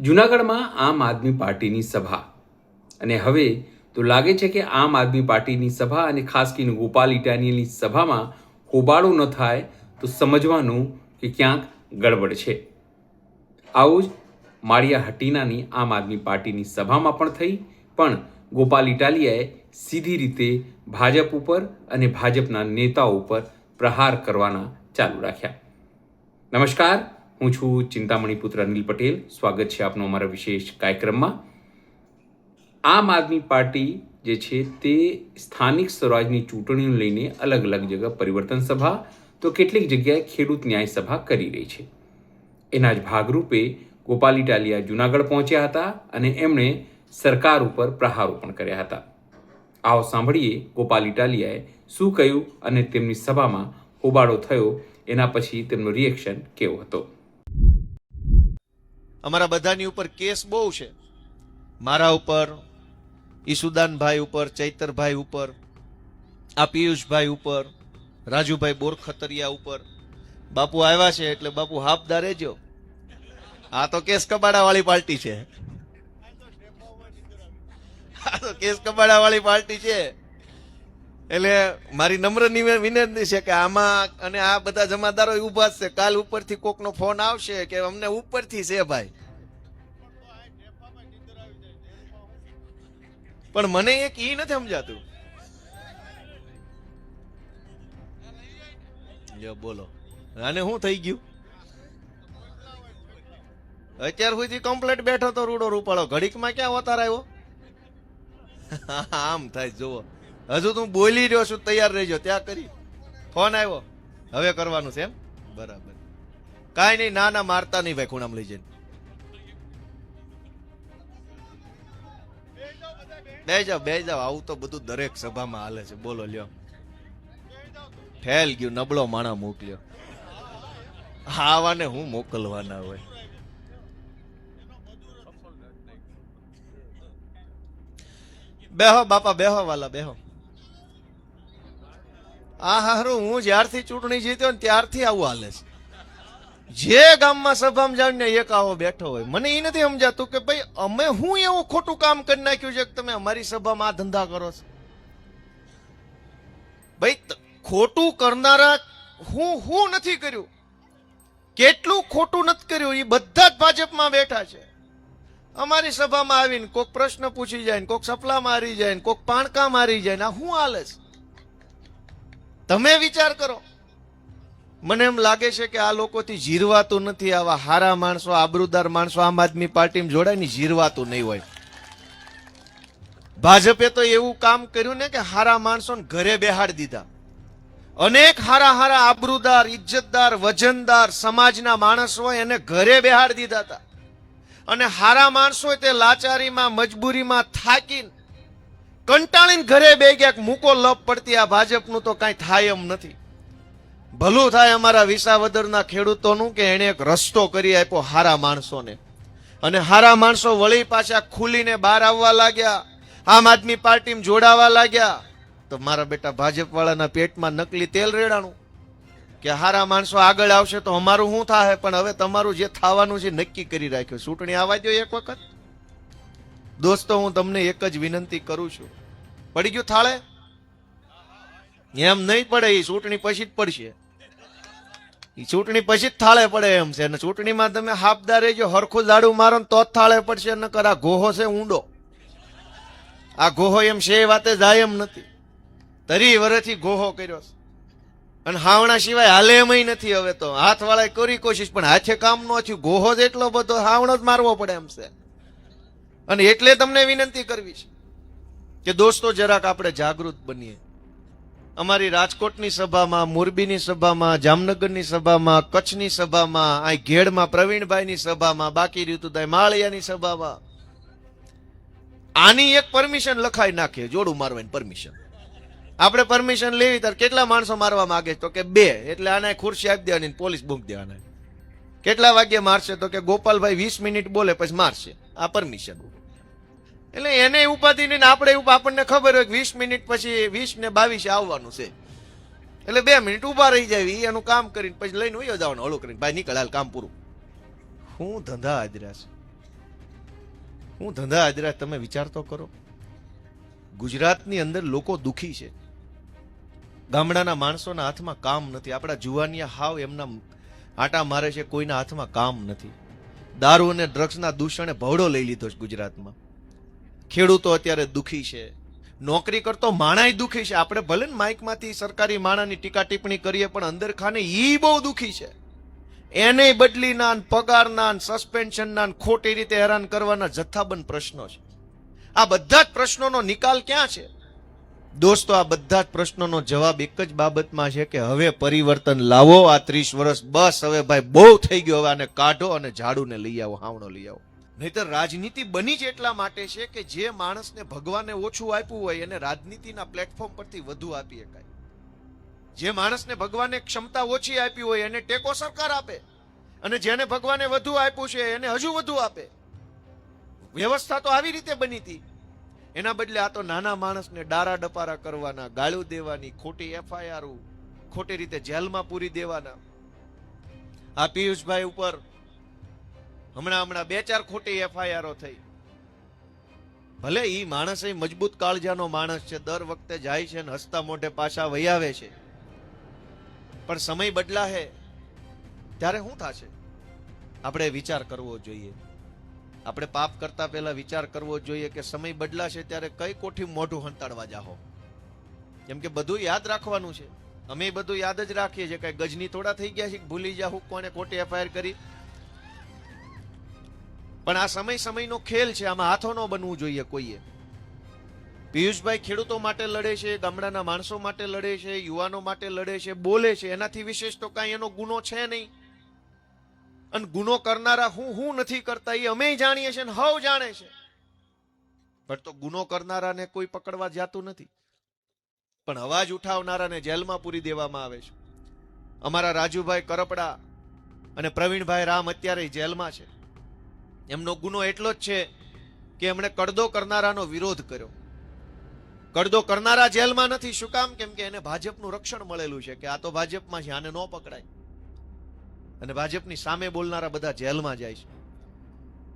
જૂનાગઢમાં આમ આદમી પાર્ટીની સભા અને હવે તો લાગે છે કે આમ આદમી પાર્ટીની સભા અને ખાસ કરીને ગોપાલ ઇટાલિયાની સભામાં હોબાળો ન થાય તો સમજવાનું કે ક્યાંક ગડબડ છે. આવું જ માળિયા હટીનાની આમ આદમી પાર્ટીની સભામાં પણ થઈ, પણ ગોપાલ ઇટાલિયાએ સીધી રીતે ભાજપ ઉપર અને ભાજપના નેતાઓ ઉપર પ્રહાર કરવાના ચાલુ રાખ્યા. નમસ્કાર, હું છું ચિંતામણી પુત્ર અનિલ પટેલ. સ્વાગત છે આપનું અમારા વિશેષ કાર્યક્રમમાં. આમ આદમી પાર્ટી જે છે તે સ્થાનિક સ્વરાજની ચૂંટણીઓ લઈને અલગ અલગ જગ્યા પરિવર્તન સભા તો કેટલીક જગ્યાએ ખેડૂત ન્યાય સભા કરી રહી છે. એના જ ભાગરૂપે ગોપાલ ઇટાલિયા જૂનાગઢ પહોંચ્યા હતા અને એમણે સરકાર ઉપર પ્રહારો પણ કર્યા હતા. આવો સાંભળીએ ગોપાલ ઇટાલિયાએ શું કહ્યું અને તેમની સભામાં હોબાળો થયો એના પછી તેમનો રિએક્શન કેવો હતો. અમારા બધાની ઉપર કેસ બહુ છે. મારા ઉપર, ઈસુદાનભાઈ ઉપર, ચૈતરભાઈ ઉપર, આ પિયુષભાઈ ઉપર, રાજુભાઈ બોરખતરિયા ઉપર. બાપુ આવ્યા છે એટલે બાપુ હાફદા રહેજો. આ તો કેસ કબાડા વાળી પાર્ટી છે. આ તો કેસ કબાડા વાળી પાર્ટી છે. એટલે મારી નમ્ર વિનંતી છે કે આમાં અને આ બધા જમાદારો ઉભા છે. કાલ ઉપરથી કોકનો ફોન આવશે કે અમને ઉપરથી છે ભાઈ, પણ મને એક ઈ નથી સમજાતું. બોલો આને શું થઈ ગયું? અત્યાર સુધી કમ્પ્લેટ બેઠો તો રૂડો રૂપાળો, ઘડીકમાં ક્યાં અવતાર આવ્યો? આમ થાય જોવો. હજુ તું બોલી રહ્યો છું, તૈયાર રહેજો. ત્યાં કરી ફોન આવ્યો, હવે કરવાનું છે એમ? બરાબર, કાંઈ નહીં. ના ના, મારતા નહીં ભાઈ, ખૂણામાં લઈ જઈને બે જાવ. આવું તો બધું દરેક સભામાં હાલે છે. બોલો લ્યો, ઠેલ ગયું, નબળો માણા મોકલ્યો. આવાને હું મોકલવાના હોય? બેહો બાપા, બેહો વાલા, બેહો. આ હારું, હું જ્યારથી ચૂંટણી જીત્યો ને ત્યારથી આવું હાલે છે. જે ગામમાં સભામાં જાવ ને એક આવો બેઠો હોય. મને એ નથી સમજાતું કે ભાઈ અમે હું એવું ખોટું કામ કરી નાખ્યું છે કે તમે અમારી સભામાં આ ધંધા કરો છો? ભાઈ ખોટું કરનારા હું નથી કર્યું, કેટલું ખોટું નથી કર્યું, એ બધા જ ભાજપમાં બેઠા છે. અમારી સભામાં આવીને કોક પ્રશ્ન પૂછી જાય ને કોક સપલા મારી જાય ને કોક પાણકા મારી જાય ને આ શું હાલે છે? તમે વિચાર કરો. મને એમ લાગે છે કે આ લોકોથી જીરવાતું નથી. આવા હારા માણસો, આબરૂદાર માણસો આમ આદમી પાર્ટીમાં જોડાય ને જીરવાતું નહીં હોય. ભાજપે તો એવું કામ કર્યું ને કે હારા માણસોને ઘરે બેહાડી દીધા. અનેક હારા હારા આબરૂદાર, ઇજ્જતદાર, વજનદાર સમાજના માણસો એને ઘરે બેહાડી દીધા હતા. અને હારા માણસો તે લાચારીમાં, મજબૂરીમાં થાકીને કંટાળીને ઘરે બે ગયા. મૂકો લપ પડતી આ ભાજપનું તો કાંઈ થાય એમ નથી. ભલું થાય અમારા વિસાવદરના ખેડૂતોનું કે એને એક રસ્તો કરી આપ્યો હારા માણસોને. અને હારા માણસો વળી પાછા ખુલીને બહાર આવવા લાગ્યા, આમ આદમી પાર્ટીમાં જોડાવા લાગ્યા. તો મારા બેટા ભાજપ વાળાના પેટમાં નકલી તેલ રેડાણું કે હારા માણસો આગળ આવશે તો અમારું શું થાય. પણ હવે તમારું જે થવાનું છે નક્કી કરી રાખ્યું. ચૂંટણી આવવા દો એક વખત. દોસ્તો, હું તમને એક જ વિનંતી કરું છું. પડી ગયું થાળે? એમ નહીં પડે, એ ચૂંટણી પછી જ પડશે. એ ચૂંટણી પછી જ થાળે પડે એમ છે. અને ચૂંટણીમાં તમે હાફદા રહેજો, હરખું દાડું મારો ને તો જ થાળે પડશે. નકર આ ગોહો છે ઊંડો. આ ગોહો એમ છે એ વાતે જાય એમ નથી. 30 વર્ષથી ગોહો કર્યો છે અને હાવણા સિવાય હાલે એમ નથી. હવે તો હાથ વાળા કરી કોશિશ પણ હાથે કામ ન થયું. ગોહો જ એટલો બધો, હાવણો જ મારવો પડે એમ છે. અને એટલે તમને વિનંતી કરવી છે કે દોસ્તો જરાક આપણે જાગૃત બનીએ. અમારી રાજકોટની સભામાં, મોરબીની સભામાં, જામનગરની સભામાં, કચ્છની સભામાં, આ ઘેડમાં પ્રવીણભાઈની સભામાં, બાકી રહ્યું તો માળિયાની સભામાં આની એક પરમિશન લખાઈ નાખીએ, જોડું મારવાની પરમિશન. આપણે પરમિશન લેવી ત્યારે કેટલા માણસો મારવા માંગે તો કે 2. એટલે આને ખુરશી આપી દેવાની, પોલીસ બૂક દેવાના. કેટલા વાગ્યે મારશે તો કે ગોપાલભાઈ 20 મિનિટ બોલે પછી મારશે. આ પરમિશન. એટલે એને ઉપાધિ નહીં, આપણને ખબર હોય કે 20 મિનિટ પછી 20 ને 22 આવવાનું છે. એટલે 2 મિનિટ ઉભા રહી જાય, એનું કામ કરીને પછી લઈને ઉયો જવાનું, હળું કરીને ભાઈ નીકળ, હાલ કામ પૂરું. શું ધંધા આદર્યા છે? હું ધંધા આદરા, તમે વિચાર તો કરો. ગુજરાતની અંદર લોકો દુખી છે. ગામડાના માણસોના હાથમાં કામ નથી. આપણા જુવાનિયા હાવ એમના આટા મારે છે, કોઈના હાથમાં કામ નથી. દારૂ અને ડ્રગ્સના દૂષણે ભવડો લઈ લીધો છે ગુજરાતમાં. ખેડૂતો અત્યારે દુખી છે. નોકરી કરતો માણાય દુખી છે. આપણે ભલે ને માઇકમાંથી સરકારી માણાની ટીકા ટિપ્પણી કરીએ, પણ અંદર ખાને ઈ બહુ દુખી છે. એને બદલીના ને પગારના ને સસ્પેન્શનના ને ખોટી રીતે હેરાન કરવાના જથ્થાબંધ પ્રશ્નો છે. આ બધા જ પ્રશ્નોનો નિકાલ ક્યાં છે? દોસ્તો, આ બધા જ પ્રશ્નોનો જવાબ એક જ બાબતમાં છે કે હવે પરિવર્તન લાવો. આ 30 વર્ષ બસ હવે ભાઈ બહુ થઈ ગયો. હવે આને કાઢો અને ઝાડુને લઈ આવો, હાવણો લઈ આવો. નહીતર રાજનીતિ બની જ એટલા માટે છે કે જે માણસને ભગવાને ઓછું આપ્યું હોય એને રાજનીતિના પ્લેટફોર્મ પરથી વધુ આપી શકાય. જે માણસને ભગવાને ક્ષમતા ઓછી આપી હોય એને ટેકો સરકાર આપે, અને જેને ભગવાને વધુ આપ્યું છે એને હજુ વધુ આપે. વ્યવસ્થા તો આવી રીતે બની હતી. એના બદલે આ તો નાના માણસને ડારા ડપારા કરવાના, ગાળું દેવાની, ખોટી FIR, ખોટી રીતે જેલમાં પૂરી દેવાના. આ પિયુષભાઈ ઉપર હમણાં 2-4 ખોટી FIR થઈ. ભલે ઈ માણસ એ મજબૂત કાળજાનો માણસ છે, દર વખતે જાય છે ને હસતા મોઢે પાછા વહી આવે છે, પણ સમય બદલાશે ત્યારે શું થશે? આપણે વિચાર કરવો જોઈએ. આપણે પાપ કરતા પહેલા વિચાર કરવો જોઈએ કે સમય બદલાશે ત્યારે કઈ કોઠી મોઢું હંતાડવા જાહો. કેમ કે બધું યાદ રાખવાનું છે. અમે બધું યાદ જ રાખીએ છીએ. કઈ ગજની થોડા થઈ ગયા છે ભૂલી જાહું કોને ખોટી FIR કરી. પણ આ સમયનો ખેલ છે. આમાં હાથો ન બનવું જોઈએ કોઈએ. પિયુષભાઈ ખેડૂતો માટે લડે છે, ગામડાના માણસો માટે લડે છે, યુવાનો માટે લડે છે, બોલે છે. એનાથી વિશેષ તો કાંઈ એનો ગુનો છે નહીં. અને ગુનો કરનારા હું નથી કરતા એ અમે જાણીએ છીએ, હવ જાણે છે. પણ તો ગુનો કરનારાને કોઈ પકડવા જતું નથી, પણ અવાજ ઉઠાવનારાને જેલમાં પૂરી દેવામાં આવે છે. અમારા રાજુભાઈ કરપડા અને પ્રવીણભાઈ રામ અત્યારે જેલમાં છે. એમનો ગુનો એટલો જ છે કે એમણે કડદો કરનારાનો વિરોધ કર્યો. કડદો કરનારા જેલમાં નથી. શું કામ? કેમ કે એને ભાજપનું રક્ષણ મળેલું છે કે આ તો ભાજપમાં છે, આને ન પકડાય. અને ભાજપની સામે બોલનારા બધા જેલમાં જાય છે.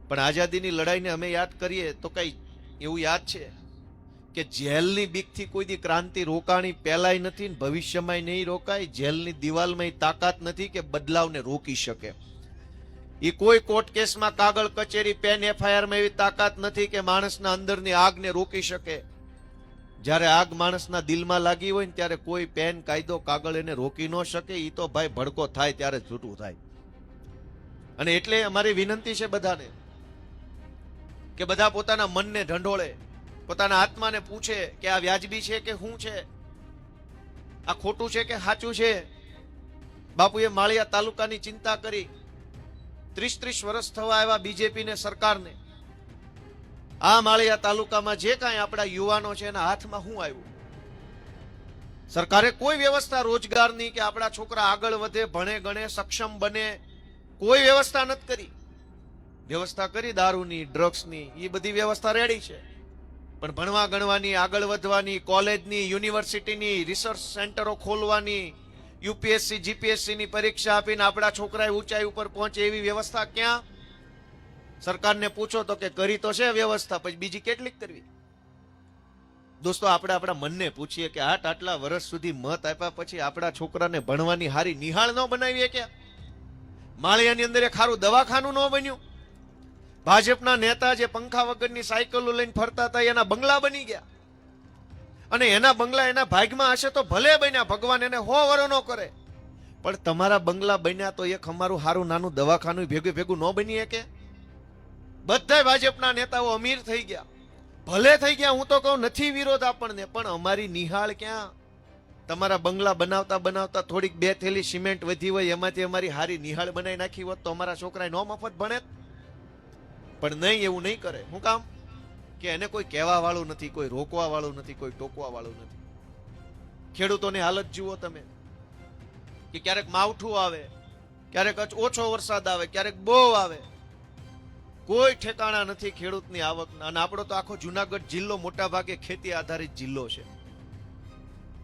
પણ આઝાદીની લડાઈને અમે યાદ કરીએ તો કઈ એવું યાદ છે કે જેલની બીકથી કોઈ દી ક્રાંતિ રોકાણી પહેલાય નથી, ભવિષ્યમાં નહીં રોકાય. જેલની દિવાલમાં તાકાત નથી કે બદલાવને રોકી શકે. એ કોઈ કોર્ટ કેસમાં કાગળ કચેરી પેન FIR માં એવી તાકાત નથી કે માણસના અંદરની આગને રોકી શકે. જ્યારે આગ માણસના દિલમાં લાગી હોય ને ત્યારે કોઈ પેન કાયદો કાગળ એને રોકી ન શકે. એ તો ભાઈ ભડકો થાય ત્યારે જ છૂટું થાય. અને એટલે અમારી વિનંતી છે બધાને કે બધા પોતાના મનને ઢંઢોળે, પોતાના આત્માને પૂછે કે આ વ્યાજબી છે કે શું છે, આ ખોટું છે કે સાચું છે. બાપુએ માળિયા તાલુકાની ચિંતા કરી. 30 વર્ષ થવા આવ્યા BJP ને સરકારને. આ માળિયા તાલુકામાં જે કાંઈ આપણા યુવાનો છે એના હાથમાં શું આવ્યું? સરકારે કોઈ વ્યવસ્થા રોજગારની કે આપણા છોકરા આગળ વધે, ભણે ગણે, સક્ષમ બને, કોઈ વ્યવસ્થા નથી કરી. વ્યવસ્થા કરી દારૂની, ડ્રગ્સની, એ બધી વ્યવસ્થા રેડી છે. પણ ભણવા ગણવાની, આગળ વધવાની, કોલેજની, યુનિવર્સિટીની, રિસર્ચ સેન્ટરો ખોલવાની, UPSC GPSC ની પરીક્ષા આપીને આપણા છોકરા ઊંચાઈ ઉપર પહોંચે એવી વ્યવસ્થા ક્યાં? સરકારને પૂછો તો કે કરી તો છે વ્યવસ્થા, પછી બીજી કેટલીક કરવી? દોસ્તો, આપણે આપણા મનને પૂછીએ કે આટલા વર્ષ સુધી મત આપ્યા પછી આપણા છોકરાને ભણવાની હારી નિહાળ ન બનાવીએ કે? માળિયાની અંદર એક ખારું દવાખાનું ન બન્યું? ભાજપના નેતા જે પંખા વગરની સાયકલો લઈને ફરતા હતા એના બંગલા બની ગયા. અને એના બંગલા એના ભાગમાં હશે તો ભલે બન્યા, ભગવાન એને 100 વરો ન કરે. પણ તમારા બંગલા બન્યા તો એક અમારું હારું નાનું દવાખાનું ભેગું ન બની કે? બધા ભાજપના નેતાઓ અમીર થઈ ગયા, ભલે થઈ ગયા. હું તો કહું નથી વિરોધ આપણને, પણ અમારી નિહાળ ક્યાં? તમારા બંગલા બનાવતા બનાવતા થોડીક 2 થેલી સિમેન્ટ વધી હોય એમાંથી અમારી હારી નિહાળ બનાવી નાખી હોત તો અમારા છોકરા નો મફત ભણે. પણ નહીં, એવું નહીં કરે. શું કામ? કે એને કોઈ કહેવા વાળું નથી, કોઈ રોકવા વાળું નથી, કોઈ ટોકવા વાળું નથી. ખેડૂતોની હાલત જુઓ તમે કે ક્યારેક માવઠું આવે, ક્યારેક ઓછો વરસાદ આવે, ક્યારેક બહુ આવે. કોઈ ઠેકાણા નથી ખેડૂતની આવકના. અને આપણો તો આખો જુનાગઢ જિલ્લો મોટા ભાગે ખેતી આધારિત જિલ્લો છે.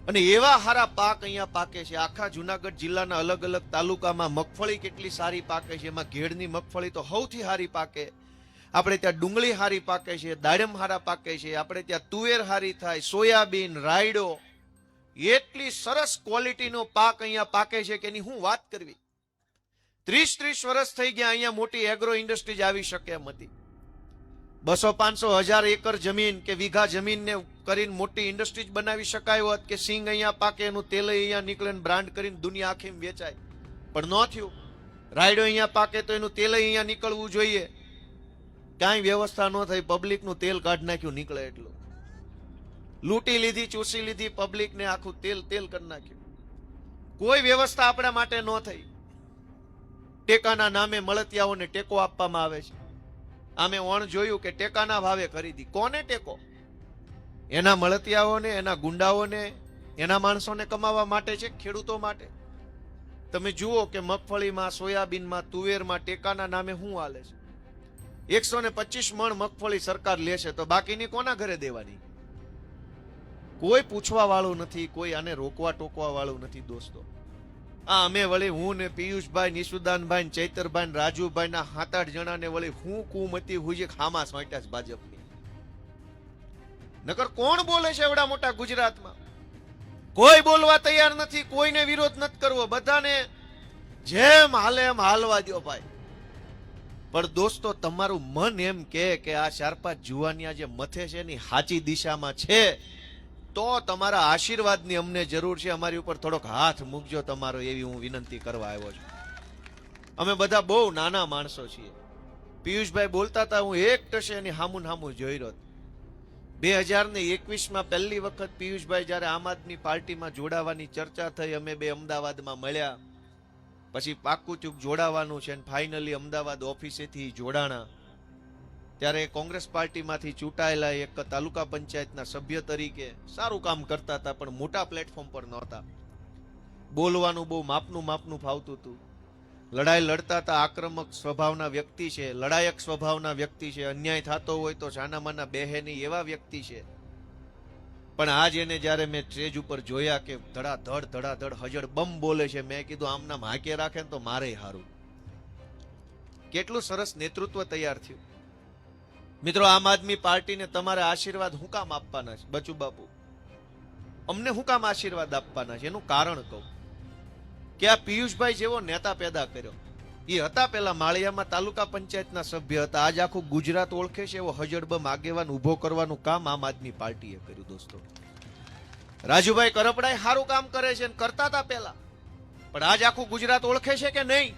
અને એવા સારા પાક અહીંયા પાકે છે. આખા જુનાગઢ જિલ્લાના અલગ અલગ તાલુકામાં મગફળી કેટલી સારી પાકે છે. એમાં ઘેડની મગફળી તો સૌથી સારી પાકે. આપણે ત્યાં ડુંગળી હારી પાકે છે, દાડમ હારા પાકે છે, આપણે ત્યાં તુવેર હારી થાય, સોયાબીન, રાયડો, એટલી સરસ ક્વોલિટીનો પાક અહીંયા પાકે છે કે એની હું વાત કરવી. 30 વર્ષ થઈ ગયા અહીંયા મોટી એગ્રો ઇન્ડસ્ટ્રીઝ આવી શકે એમ હતી. 200-500 એકર જમીન કે વીઘા જમીનને કરીને મોટી ઇન્ડસ્ટ્રીઝ બનાવી શકાય હોત કે સિંગ અહીંયા પાકે, એનું તેલ અહીંયા નીકળે, બ્રાન્ડ કરીને દુનિયા આખી વેચાય. પણ ન થયું. રાયડો અહીંયા પાકે તો એનું તેલ અહીંયા નીકળવું જોઈએ. કાંઈ વ્યવસ્થા ન થઈ, પબ્લિકનું તેલ કાઢી નાખ્યું, નીકળે એટલું. લૂંટી લીધી, ચૂસી લીધી પબ્લિકને, આખું તેલ કરી નાખ્યું. કોઈ વ્યવસ્થા આપણા માટે ન થઈ. ટેકાના નામે મળતિયાઓને ટેકો આપવામાં આવે છે. આમે વણ જોયું કે ટેકાના ભાવે ખરીદી. કોને ટેકો? એના મળતિયાઓને, એના ગુંડાઓને, એના માણસોને કમાવા માટે છે, ખેડૂતો માટે. તમે જુઓ કે મગફળીમાં, સોયાબીનમાં, તુવેરમાં ટેકાના નામે શું હાલે છે. 125 મણ મગફળી સરકાર લે છે, તો બાકીની કોના ઘરે દેવાની? કોઈ પૂછવા વાળું નથી, કોઈ આને રોકવા ટોકવા વાળું નથી દોસ્તો. આ અમે વળી હું ને પિયુષભાઈ, નિશુદાનભાઈ, ચૈતરભાઈ, રાજુભાઈ ના 7-8 જણાને વળી હું કુમતી હુજી ખામા સોંટ્યા છે ભાજપની. નકર કોણ બોલે છે એવડા મોટા ગુજરાતમાં? કોઈ બોલવા તૈયાર નથી, કોઈને વિરોધ નથી કરવો, બધાને જેમ હાલે એમ હાલવા દો ભાઈ. પણ દોસ્તો, તમારું મન એમ કે આ 4-5 જુવાનિયા જે મથે છે એની સાચી દિશામાં છે, તો તમારા આશીર્વાદની અમને જરૂર છે. અમારી ઉપર થોડોક હાથ મૂકજો તમારો, એવી હું વિનંતી કરવા આવ્યો છું. અમે બધા બહુ નાના માણસો છીએ. પિયુષભાઈ બોલતા હતા, હું એક ટશે એની હામું હામું જોઈ રહ્યો. 2021માં પહેલી વખત પિયુષભાઈ જ્યારે આમ આદમી પાર્ટીમાં જોડાવાની ચર્ચા થઈ, અમે બે અમદાવાદમાં મળ્યા. પછી પાક્કું ચૂક જોડાવાનું છે, ફાઇનલી અમદાવાદ ઓફિસેથી જોડાણા. ત્યારે કોંગ્રેસ પાર્ટીમાંથી ચૂંટાયેલા એક તાલુકા પંચાયતના સભ્ય તરીકે સારું કામ કરતા હતા, પણ મોટા પ્લેટફોર્મ પર નહોતા. બોલવાનું બહુ માપનું ફાવતું હતું. લડાઈ લડતા હતા. આક્રમક સ્વભાવના વ્યક્તિ છે, લડાયક સ્વભાવના વ્યક્તિ છે. અન્યાય થતો હોય તો છાનામાના બેહે નહીં એવા વ્યક્તિ છે. પણ આજ એને જ્યારે મેં સ્ટેજ ઉપર જોયા કે ધડાધડ હજડ બમ બોલે છે, મેં કીધું આમના હાકે રાખે ને તો મારે હારું. કેટલું સરસ નેતૃત્વ તૈયાર થયું. મિત્રો, આમ આદમી પાર્ટીને તમારે આશીર્વાદ હું કામ આપવાના છે? બચુ બાપુ, અમને હું કામ આશીર્વાદ આપવાના છે? એનું કારણ કહું કે આ પિયુષભાઈ જેવો નેતા પેદા કર્યો. એ હતા પેલા માળિયામાં તાલુકા પંચાયતના સભ્ય હતા. આજ આખું ગુજરાત ઓળખે છે એવો હજડબમ આગેવાન ઉભો કરવાનું કામ આમ આદમી પાર્ટીએ કર્યું. દોસ્તો, રાજુભાઈ કરપડાએ સારું કામ કરે છે, કરતા હતા પેલા, પણ આજ આખું ગુજરાત ઓળખે છે કે નહીં?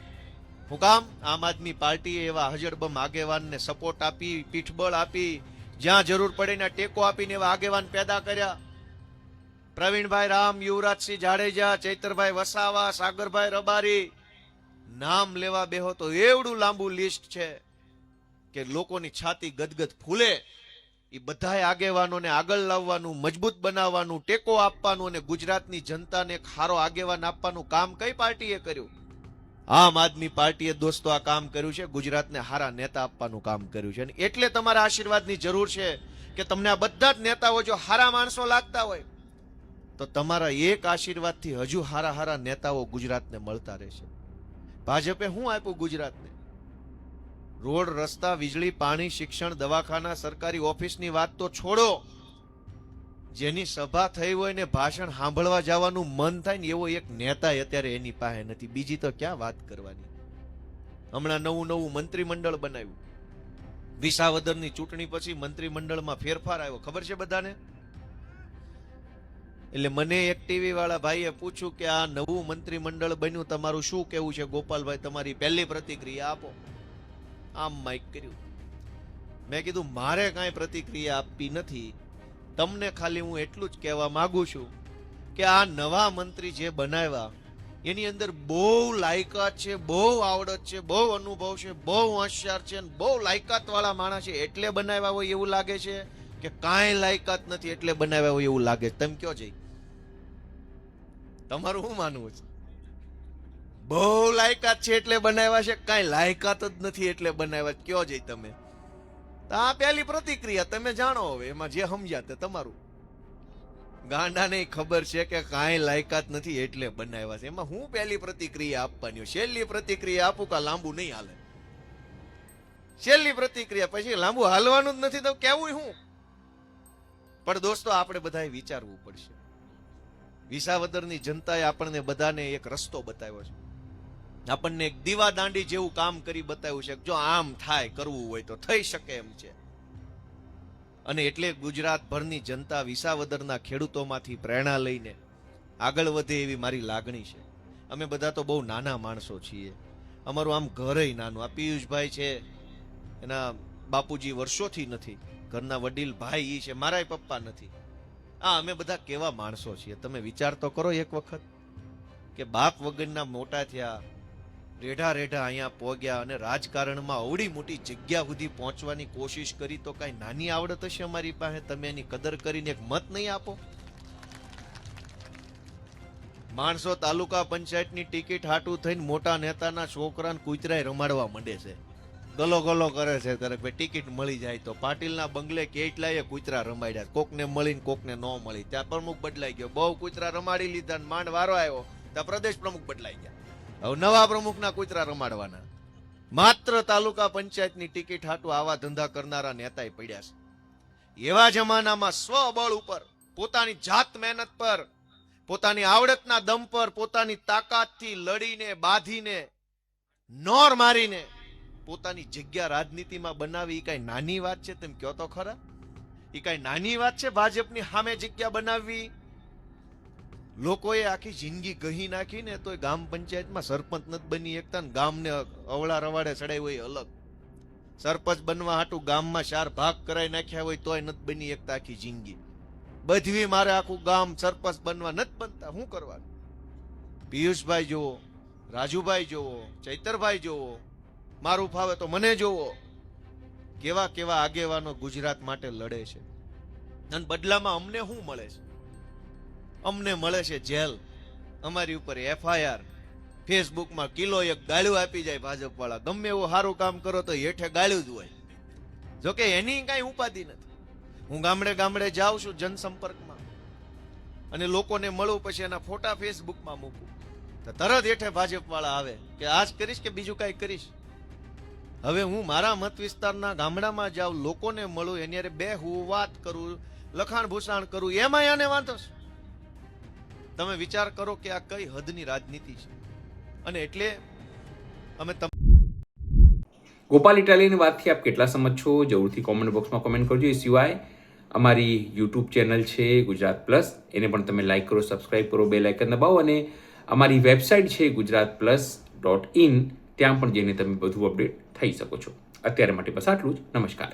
હું કામ? આમ આદમી પાર્ટીએ એવા હજડબમ આગેવાનને સપોર્ટ આપી, પીઠબળ આપી, જ્યાં જરૂર પડે ને ટેકો આપીને એવા આગેવાન પેદા કર્યા. પ્રવીણભાઈ રામ, યુવરાજસિંહ જાડેજા, ચૈતરભાઈ વસાવા, સાગરભાઈ રબારી, નામ લેવા બેહો તો એવડું લાંબુ લિસ્ટ છે કે લોકોની છાતી ગદગદ ફૂલે. એ બધાએ આગેવાનોને આગળ લાવવાનું, મજબૂત બનાવવાનું, ટેકો આપવાનું અને ગુજરાતની જનતાને એક સારો આગેવાન આપવાનું કામ કઈ પાર્ટીએ કર્યું? આમ આદમી પાર્ટીએ દોસ્તો આ કામ કર્યું છે. ગુજરાતને સારા નેતા આપવાનું કામ કર્યું છે. અને એટલે તમારા આશીર્વાદની જરૂર છે કે તમને આ બધા જ નેતાઓ જો સારા માણસો લાગતા હોય તો તમારા એક આશીર્વાદથી હજુ સારા નેતાઓ ગુજરાતને મળતા રહેશે. ભાજપે શું આપ્યું ગુજરાતને? રોડ, રસ્તા, વીજળી, પાણી, શિક્ષણ, દવાખાના, સરકારી ઓફિસની વાત તો છોડો. જેની સભા થઈ હોય ને ભાષણ સાંભળવા જવાનું મન થાય ને એવો એક નેતા અત્યારે એની પાસે નથી. બીજી તો ક્યાં વાત કરવાની. હમણાં નવું મંત્રીમંડળ બનાવ્યું. વિસાવદરની ચૂંટણી પછી મંત્રીમંડળમાં ફેરફાર આવ્યો, ખબર છે બધાને? એટલે મને એક ટીવી વાળા ભાઈએ પૂછ્યું કે આ નવું મંત્રીમંડળ બન્યું, તમારું શું કેવું છે ગોપાલભાઈ? તમારી પહેલી પ્રતિક્રિયા આપો. આમ માઇક કર્યું. મેં કીધું મારે કાંઈ પ્રતિક્રિયા આપવી નથી. તમને ખાલી હું એટલું જ કહેવા માંગુ છું કે આ નવા મંત્રી જે બનાવ્યા એની અંદર બહુ લાયકાત છે, બહુ આવડત છે, બહુ અનુભવ છે, બહુ હોશિયાર છે, બહુ લાયકાત વાળા માણસ છે. એટલે બનાવ્યા હોય એવું લાગે છે કે કાંઈ લાયકાત નથી એટલે બનાવ્યા હોય એવું લાગે છે? તમે કયો જઈ, તમારું શું માનવું છે? બહુ લાયકાત છે એટલે બનાવ્યા છે, કાંઈ લાયકાત જ નથી એટલે બનાવ્યા? કયો જઈ તમે? આ પહેલી પ્રતિક્રિયા, તમે જાણો. હવે એમાં જે સમજ્યા તે તમારું. ગાંડાને ખબર છે કે કાંઈ લાયકાત નથી એટલે બનાવ્યા છે. એમાં હું પહેલી પ્રતિક્રિયા આપવાની? છેલ્લી પ્રતિક્રિયા આપું કા લાંબુ નહીં હાલે? છેલ્લી પ્રતિક્રિયા, પછી લાંબુ હાલવાનું જ નથી તો કેવું હું. પણ દોસ્તો આપણે બધાએ વિચારવું પડશે. વિસાવદરની જનતાએ આપણને બધાને એક રસ્તો બતાવ્યો છે, આપણને એક દીવા દાંડી જેવું કામ કરી બતાવ્યું છે. જો આમ થાય, કરવું હોય તો થઈ શકે એમ છે. અને એટલે ગુજરાતભરની જનતા વિસાવદરના ખેડૂતોમાંથી પ્રેરણા લઈને આગળ વધે એવી મારી લાગણી છે. અમે બધા તો બહુ નાના માણસો છીએ, અમારું આમ ઘરય નાનું. આ પિયુષભાઈ છે, એના બાપુજી વર્ષોથી નથી, ઘરના વડીલ ભાઈ ઈ છે, મારાય પપ્પા નથી. અમે બધા કેવા માણસો છીએ તમે વિચાર તો કરો એક વખત, કે બાપ વગરના મોટા થયા, રેઢા રેઢા અહીંયા પહોંચ્યા અને રાજકારણમાં અવડી મોટી જગ્યા સુધી પહોંચવાની કોશિશ કરી. તો કઈ નાની આવડત હશે અમારી પાસે? તમે એની કદર કરીને એક મત નહીં આપો? માણસો તાલુકા પંચાયતની ટિકિટ હાટું થઈને મોટા નેતાના છોકરાને કૂતરાય રમાડવા માંડે છે, ગલો ગલો કરે છે, ત્યારે ભાઈ ટિકિટ મળી જાય તો. પાટીલના બંગલે કેટલાય કૂતરા રમાડ્યા, કોકને મળીને કોકને ન મળી. ત્યાં પ્રમુખ બદલાઈ ગયો, બહુ કૂતરા રમાડી લીધા, માંડ વારો આવ્યો ત્યાં પ્રદેશ પ્રમુખ બદલાઈ ગયા. હવે નવા પ્રમુખના કૂતરા રમાડવાના. માત્ર તાલુકા પંચાયતની ટિકિટ હાટું આવા ધંધા કરનારા નેતાએ પડ્યા છે. એવા જમાનામાં સ્વબળ ઉપર, પોતાની જાત મહેનત પર, પોતાની આવડતના દમ પર, પોતાની તાકાતથી લડીને બાંધીને નોર મારીને પોતાની જગ્યા રાજનીતિમાં બનાવી. એ કઈ નાની વાત છે? તેમ કહો તો ખરા, એ કઈ નાની વાત છે ભાજપની સામે જગ્યા બનાવવી? લોકોએ આખી જિંદગી ગહી નાખીને તોય ગામ પંચાયતમાં સરપંચ નથી બની એકતા, ને ગામને અવળા રવાડે ચડાવી હોય અલગ. સરપંચ બનવા હાટું ગામમાં 4 ભાગ કરાઈ નાખ્યા હોય તોય નથી બની એકતા આખી જિંદગી. બધવી મારે આખું ગામ સરપંચ બનવા નથી બનતા. શું કરવાનું? પિયુષભાઈ જોવો, રાજુભાઈ જોવો, ચૈતરભાઈ જોવો, મારું ફાવે તો મને જોવો, કેવા કેવા આગેવાનો ગુજરાત માટે લડે છે. અને બદલામાં અમને શું મળે છે? અમને મળે છે જેલ, અમારી ઉપર FIR, ફેસબુકમાં કિલો એક ગાળ્યું આપી જાય ભાજપ વાળા. ગમે એવું સારું કામ કરો તો હેઠે ગાળ્યું જ હોય. જોકે એની કઈ ઉપાધિ નથી. હું ગામડે ગામડે જાઉં છું જનસંપર્કમાં, અને લોકોને મળું, પછી એના ફોટા ફેસબુકમાં મૂકું તો તરત હેઠે ભાજપ વાળા આવે કે આજ કરીશ કે બીજું કઈ કરીશ. હવે હું મારા મત વિસ્તારના ગામડામાં જાઉં, લોકોને મળું, એની હારે બેહું, વાત કરું, લખાણ ભૂષાણ કરું, એમાં આને વાંધો છે? તમે વિચાર કરો કે આ કઈ હદની રાજનીતિ છે. અને એટલે અમે ગોપાલ ઇટાલિયાની વાતથી આપ કેટલા સમજ છો જરૂરથી કોમેન્ટ બોક્સમાં કોમેન્ટ કરજો. એ સિવાય અમારી યુટ્યુબ ચેનલ છે ગુજરાત પ્લસ, એને પણ તમે લાઈક કરો, સબસ્ક્રાઇબ કરો, બેલ આઇકન દબાવો, અને અમારી વેબસાઇટ છે gujaratplus.in, ત્યાં પણ જઈને તમે બધું અપડેટ થઈ શકો છો. અત્યારે માટે બસ આટલું જ. નમસ્કાર.